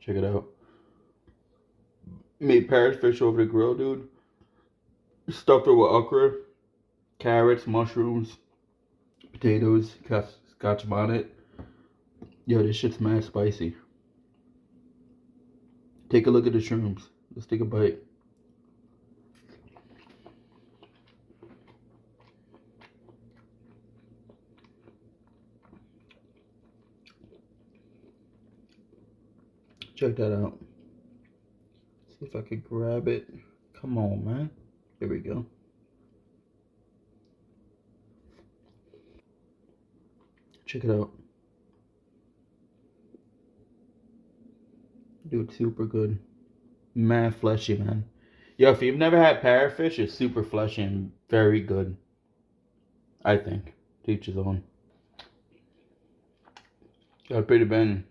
Check it out. Made parrot fish over the grill, dude. Stuffed it with okra, carrots, mushrooms, potatoes, scotch bonnet. Yo, this shit's mad spicy. Take a look at the shrooms. Let's take a bite. Check that out. See if I could grab it. Come on, man. Here we go. Check it out. Dude, super good. Mad fleshy, man. Yo, if you've never had parrotfish, it's super fleshy and very good. I think. To each his own. Got pretty bang.